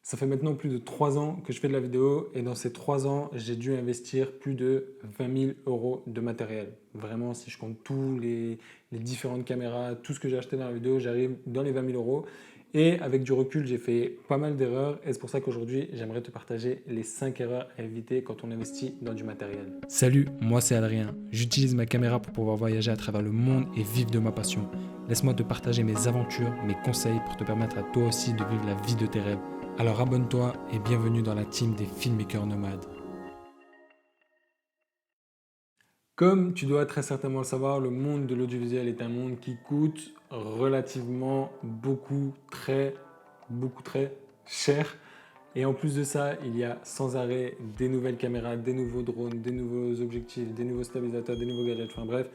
Ça fait maintenant plus de 3 ans que je fais de la vidéo et dans ces 3 ans, j'ai dû investir plus de 20 000 euros de matériel. Vraiment, si je compte tous les différentes caméras, tout ce que j'ai acheté dans la vidéo, j'arrive dans les 20 000 euros. Et avec du recul, j'ai fait pas mal d'erreurs et c'est pour ça qu'aujourd'hui, j'aimerais te partager les 5 erreurs à éviter quand on investit dans du matériel. Salut, moi c'est Adrien. J'utilise ma caméra pour pouvoir voyager à travers le monde et vivre de ma passion. Laisse-moi te partager mes aventures, mes conseils pour te permettre à toi aussi de vivre la vie de tes rêves. Alors abonne-toi et bienvenue dans la team des filmmakers nomades. Comme tu dois très certainement le savoir, le monde de l'audiovisuel est un monde qui coûte relativement beaucoup très cher. Et en plus de ça, il y a sans arrêt des nouvelles caméras, des nouveaux drones, des nouveaux objectifs, des nouveaux stabilisateurs, des nouveaux gadgets. Enfin bref,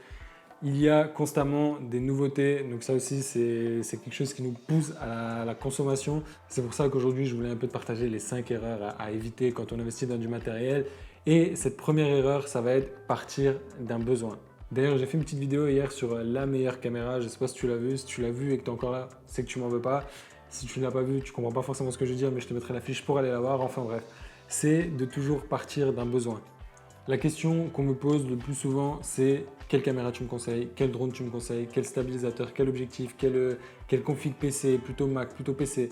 il y a constamment des nouveautés. Donc ça aussi, c'est quelque chose qui nous pousse à la consommation. C'est pour ça qu'aujourd'hui, je voulais un peu te partager les 5 erreurs à éviter quand on investit dans du matériel. Et cette première erreur, ça va être partir d'un besoin. D'ailleurs, j'ai fait une petite vidéo hier sur la meilleure caméra. Je ne sais pas si tu l'as vu. Si tu l'as vu et que tu es encore là, c'est que tu m'en veux pas. Si tu ne l'as pas vu, tu ne comprends pas forcément ce que je veux dire, mais je te mettrai la fiche pour aller la voir. Enfin bref, c'est de toujours partir d'un besoin. La question qu'on me pose le plus souvent, c'est quelle caméra tu me conseilles, quel drone tu me conseilles, quel stabilisateur, quel objectif, quel config PC, plutôt Mac, plutôt PC.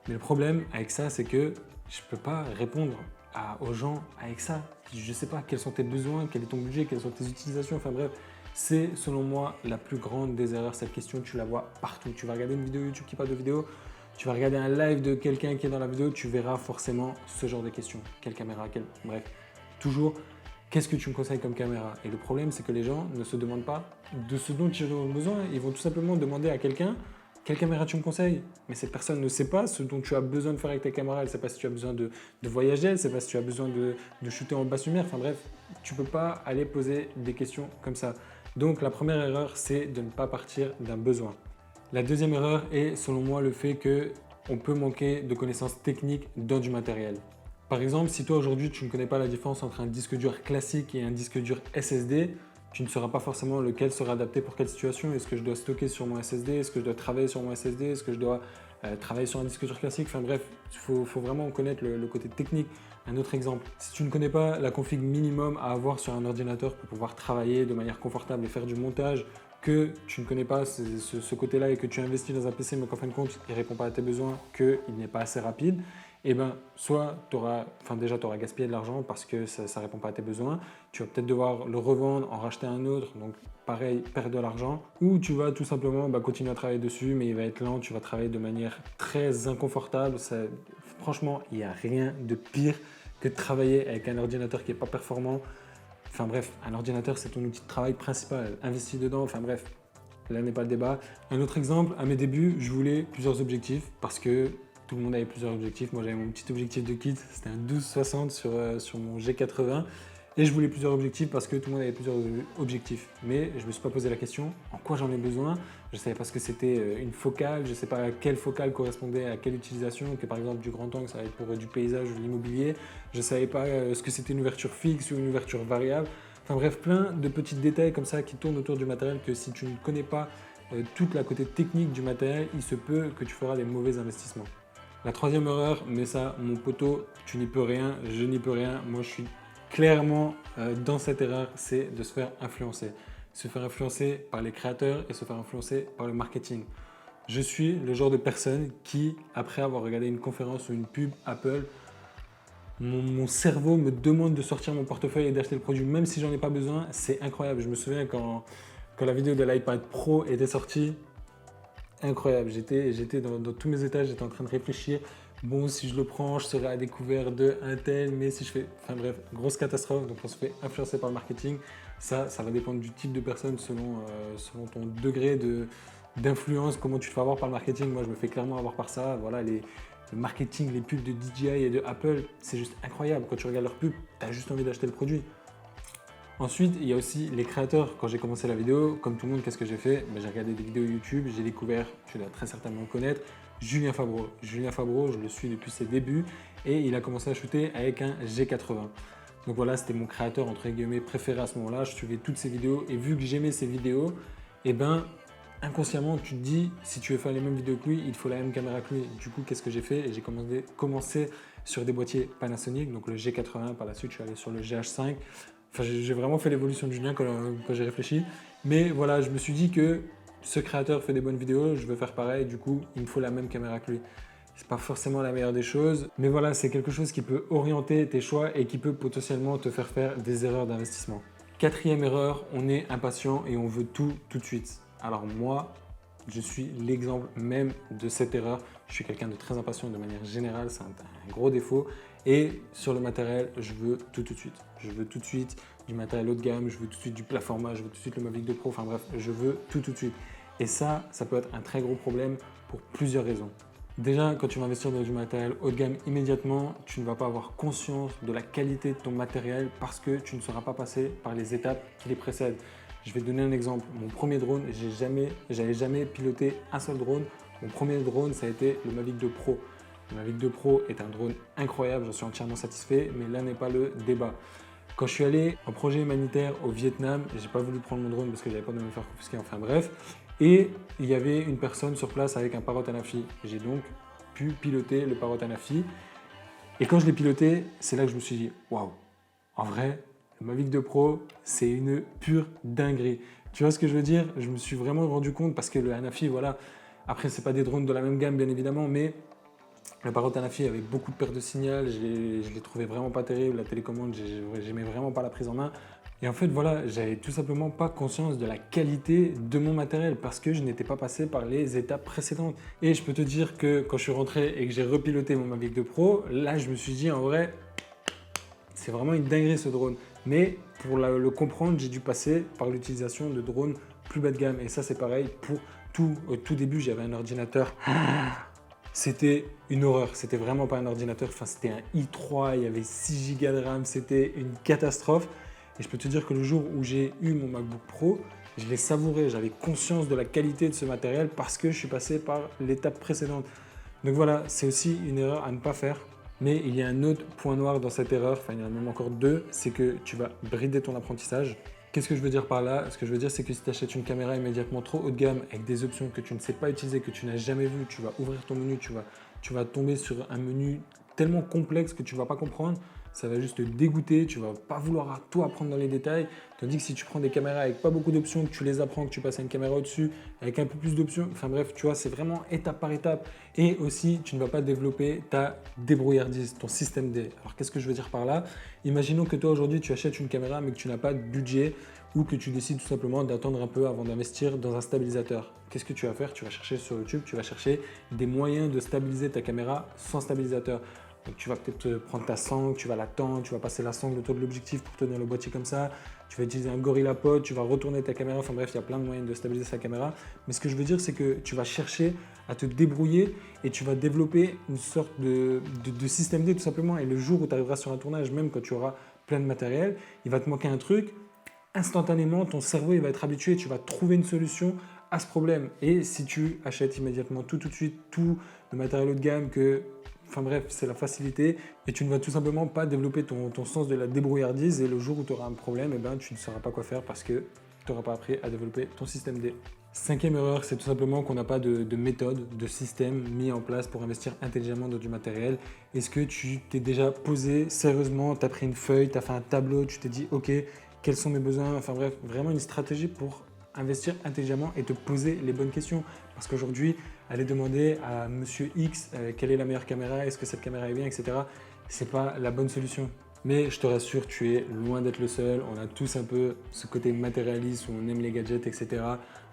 Mais le problème avec ça, c'est que je ne peux pas répondre aux gens avec ça. Je ne sais pas quels sont tes besoins, quel est ton budget, quelles sont tes utilisations. Enfin bref, c'est selon moi la plus grande des erreurs. Cette question, tu la vois partout. Tu vas regarder une vidéo YouTube qui parle de vidéo, tu vas regarder un live de quelqu'un qui est dans la vidéo, tu verras forcément ce genre de questions. Quelle caméra, bref. Toujours, qu'est-ce que tu me conseilles comme caméra? Et le problème, c'est que les gens ne se demandent pas de ce dont ils ont besoin. Ils vont tout simplement demander à quelqu'un quelle caméra tu me conseilles. Mais cette personne ne sait pas ce dont tu as besoin de faire avec ta caméra. Elle ne sait pas si tu as besoin de voyager, elle ne sait pas si tu as besoin de shooter en basse lumière. Enfin bref, tu ne peux pas aller poser des questions comme ça. Donc la première erreur, c'est de ne pas partir d'un besoin. La deuxième erreur est, selon moi, le fait qu'on peut manquer de connaissances techniques dans du matériel. Par exemple, si toi aujourd'hui tu ne connais pas la différence entre un disque dur classique et un disque dur SSD, tu ne sauras pas forcément lequel sera adapté pour quelle situation. Est-ce que je dois stocker sur mon SSD? Est-ce que je dois travailler sur mon SSD? Est-ce que je dois travailler sur un disque dur classique? Enfin bref, il faut vraiment connaître le côté technique. Un autre exemple, si tu ne connais pas la config minimum à avoir sur un ordinateur pour pouvoir travailler de manière confortable et faire du montage, que tu ne connais pas ce côté-là et que tu investis dans un PC mais qu'en fin de compte, il ne répond pas à tes besoins, qu'il n'est pas assez rapide, et ben soit tu auras gaspillé de l'argent parce que ça ne répond pas à tes besoins, tu vas peut-être devoir le revendre, en racheter un autre, donc pareil, perdre de l'argent, ou tu vas tout simplement continuer à travailler dessus, mais il va être lent, tu vas travailler de manière très inconfortable. Franchement, il n'y a rien de pire que de travailler avec un ordinateur qui n'est pas performant. Enfin bref, un ordinateur, c'est ton outil de travail principal, investis dedans, enfin bref, là n'est pas le débat. Un autre exemple, à mes débuts, je voulais plusieurs objectifs parce que tout le monde avait plusieurs objectifs. Moi, j'avais mon petit objectif de kit, c'était un 12-60 sur mon G80. Et je voulais plusieurs objectifs parce que tout le monde avait plusieurs objectifs. Mais je ne me suis pas posé la question en quoi j'en ai besoin. Je ne savais pas ce que c'était une focale, je ne sais pas quelle focale correspondait à quelle utilisation, que par exemple du grand angle, ça va être pour du paysage ou de l'immobilier. Je ne savais pas ce que c'était une ouverture fixe ou une ouverture variable. Enfin bref, plein de petits détails comme ça qui tournent autour du matériel que si tu ne connais pas toute la côté technique du matériel, il se peut que tu feras des mauvais investissements. La troisième erreur, mais ça, mon poteau, tu n'y peux rien, je n'y peux rien. Moi, je suis clairement dans cette erreur, c'est de se faire influencer. Se faire influencer par les créateurs et se faire influencer par le marketing. Je suis le genre de personne qui, après avoir regardé une conférence ou une pub Apple, mon cerveau me demande de sortir mon portefeuille et d'acheter le produit, même si j'en ai pas besoin. C'est incroyable. Je me souviens quand la vidéo de l'iPad Pro était sortie, incroyable. J'étais dans tous mes états, j'étais en train de réfléchir. Bon, si je le prends, je serai à découvert de un tel, mais si je fais... Enfin bref, grosse catastrophe. Donc on se fait influencer par le marketing. Ça va dépendre du type de personne selon ton degré d'influence, comment tu te fais avoir par le marketing. Moi, je me fais clairement avoir par ça. Voilà, le marketing, les pubs de DJI et de Apple, c'est juste incroyable. Quand tu regardes leurs pubs, tu as juste envie d'acheter le produit. Ensuite, il y a aussi les créateurs. Quand j'ai commencé la vidéo, comme tout le monde, qu'est-ce que j'ai fait? J'ai regardé des vidéos YouTube, j'ai découvert, tu dois très certainement le connaître, Julien Fabreau. Julien Fabreau, je le suis depuis ses débuts et il a commencé à shooter avec un G80. Donc voilà, c'était mon créateur entre guillemets préféré à ce moment-là. Je suivais toutes ses vidéos et vu que j'aimais ses vidéos, inconsciemment, tu te dis, si tu veux faire les mêmes vidéos que lui, il faut la même caméra que lui. Du coup, qu'est-ce que j'ai fait? J'ai commencé sur des boîtiers Panasonic, donc le G80, par la suite, je suis allé sur le GH5. Enfin, j'ai vraiment fait l'évolution de Julien quand j'ai réfléchi. Mais voilà, je me suis dit que ce créateur fait des bonnes vidéos, je veux faire pareil, du coup, il me faut la même caméra que lui. C'est pas forcément la meilleure des choses, mais voilà, c'est quelque chose qui peut orienter tes choix et qui peut potentiellement te faire des erreurs d'investissement. Quatrième erreur, on est impatient et on veut tout de suite. Alors moi, je suis l'exemple même de cette erreur. Je suis quelqu'un de très impatient de manière générale, c'est un gros défaut. Et sur le matériel, je veux tout de suite. Je veux tout de suite du matériel haut de gamme, je veux tout de suite du plat format, je veux tout de suite le Mavic 2 Pro, enfin bref, je veux tout de suite. Et ça peut être un très gros problème pour plusieurs raisons. Déjà, quand tu vas investir dans du matériel haut de gamme immédiatement, tu ne vas pas avoir conscience de la qualité de ton matériel parce que tu ne seras pas passé par les étapes qui les précèdent. Je vais te donner un exemple. Mon premier drone, j'avais jamais piloté un seul drone. Mon premier drone, ça a été le Mavic 2 Pro. Le Mavic 2 Pro est un drone incroyable, j'en suis entièrement satisfait, mais là n'est pas le débat. Quand je suis allé en projet humanitaire au Vietnam, j'ai pas voulu prendre mon drone parce que j'avais pas de me faire confisquer, enfin bref. Et il y avait une personne sur place avec un Parrot Anafi. J'ai donc pu piloter le Parrot Anafi. Et quand je l'ai piloté, c'est là que je me suis dit, waouh, en vrai, le Mavic 2 Pro, c'est une pure dinguerie. Tu vois ce que je veux dire? Je me suis vraiment rendu compte parce que le Anafi, voilà, après, c'est pas des drones de la même gamme, bien évidemment, mais le Parrot Anafi avait beaucoup de pertes de signal, je l'ai trouvé vraiment pas terrible, la télécommande, j'aimais vraiment pas la prise en main. Et en fait, voilà, j'avais tout simplement pas conscience de la qualité de mon matériel parce que je n'étais pas passé par les étapes précédentes. Et je peux te dire que quand je suis rentré et que j'ai repiloté mon Mavic 2 Pro, là, je me suis dit en vrai, c'est vraiment une dinguerie ce drone. Mais pour le comprendre, j'ai dû passer par l'utilisation de drones plus bas de gamme. Et ça, c'est pareil pour tout. Au tout début, j'avais un ordinateur. C'était une horreur, c'était vraiment pas un ordinateur, enfin c'était un i3, il y avait 6 Go de RAM, c'était une catastrophe. Et je peux te dire que le jour où j'ai eu mon MacBook Pro, je l'ai savouré, j'avais conscience de la qualité de ce matériel parce que je suis passé par l'étape précédente. Donc voilà, c'est aussi une erreur à ne pas faire. Mais il y a un autre point noir dans cette erreur, enfin il y en a même encore deux, c'est que tu vas brider ton apprentissage. Qu'est-ce que je veux dire par là? Ce que je veux dire, c'est que si tu achètes une caméra immédiatement trop haut de gamme avec des options que tu ne sais pas utiliser, que tu n'as jamais vues, tu vas ouvrir ton menu, tu vas tomber sur un menu tellement complexe que tu ne vas pas comprendre. Ça va juste te dégoûter, tu ne vas pas vouloir tout apprendre dans les détails. Tandis que si tu prends des caméras avec pas beaucoup d'options, que tu les apprends, que tu passes à une caméra au-dessus, avec un peu plus d'options, enfin bref, tu vois, c'est vraiment étape par étape. Et aussi, tu ne vas pas développer ta débrouillardise, ton système D. Alors qu'est-ce que je veux dire par là? Imaginons que toi aujourd'hui, tu achètes une caméra mais que tu n'as pas de budget ou que tu décides tout simplement d'attendre un peu avant d'investir dans un stabilisateur. Qu'est-ce que tu vas faire? Tu vas chercher sur YouTube, tu vas chercher des moyens de stabiliser ta caméra sans stabilisateur. Donc tu vas peut-être prendre ta sangle, tu vas la tendre, tu vas passer la sangle autour de l'objectif pour tenir le boîtier comme ça. Tu vas utiliser un GorillaPod, tu vas retourner ta caméra. Enfin bref, il y a plein de moyens de stabiliser sa caméra. Mais ce que je veux dire, c'est que tu vas chercher à te débrouiller et tu vas développer une sorte de système D tout simplement. Et le jour où tu arriveras sur un tournage, même quand tu auras plein de matériel, il va te manquer un truc. Instantanément, ton cerveau il va être habitué et tu vas trouver une solution à ce problème. Et si tu achètes immédiatement tout de suite, tout le matériel haut de gamme enfin bref, c'est la facilité et tu ne vas tout simplement pas développer ton sens de la débrouillardise et le jour où tu auras un problème, eh ben, tu ne sauras pas quoi faire parce que tu n'auras pas appris à développer ton système D. Cinquième erreur, c'est tout simplement qu'on n'a pas de méthode, de système mis en place pour investir intelligemment dans du matériel. Est-ce que tu t'es déjà posé sérieusement, tu as pris une feuille, tu as fait un tableau, tu t'es dit ok, quels sont mes besoins, enfin bref, vraiment une stratégie pour investir intelligemment et te poser les bonnes questions. Parce qu'aujourd'hui, aller demander à monsieur X quelle est la meilleure caméra, est-ce que cette caméra est bien, etc. C'est pas la bonne solution. Mais je te rassure, tu es loin d'être le seul. On a tous un peu ce côté matérialiste où on aime les gadgets, etc.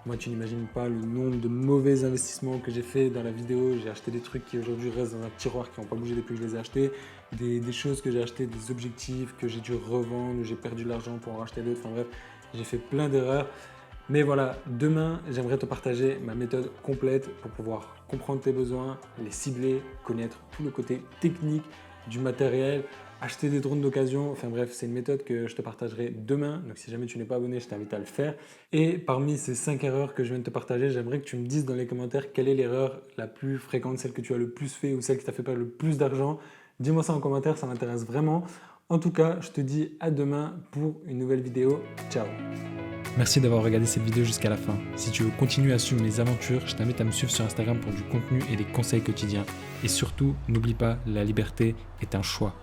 Moi, tu n'imagines pas le nombre de mauvais investissements que j'ai fait dans la vidéo. J'ai acheté des trucs qui aujourd'hui restent dans un tiroir qui n'ont pas bougé depuis que je les ai achetés. Des choses que j'ai achetées, des objectifs que j'ai dû revendre, où j'ai perdu de l'argent pour en racheter d'autres. Enfin bref, j'ai fait plein d'erreurs. Mais voilà, demain, j'aimerais te partager ma méthode complète pour pouvoir comprendre tes besoins, les cibler, connaître tout le côté technique du matériel, acheter des drones d'occasion. Enfin bref, c'est une méthode que je te partagerai demain. Donc si jamais tu n'es pas abonné, je t'invite à le faire. Et parmi ces 5 erreurs que je viens de te partager, j'aimerais que tu me dises dans les commentaires quelle est l'erreur la plus fréquente, celle que tu as le plus fait ou celle qui t'a fait perdre le plus d'argent. Dis-moi ça en commentaire, ça m'intéresse vraiment. En tout cas, je te dis à demain pour une nouvelle vidéo. Ciao! Merci d'avoir regardé cette vidéo jusqu'à la fin. Si tu veux continuer à suivre mes aventures, je t'invite à me suivre sur Instagram pour du contenu et des conseils quotidiens. Et surtout, n'oublie pas, la liberté est un choix.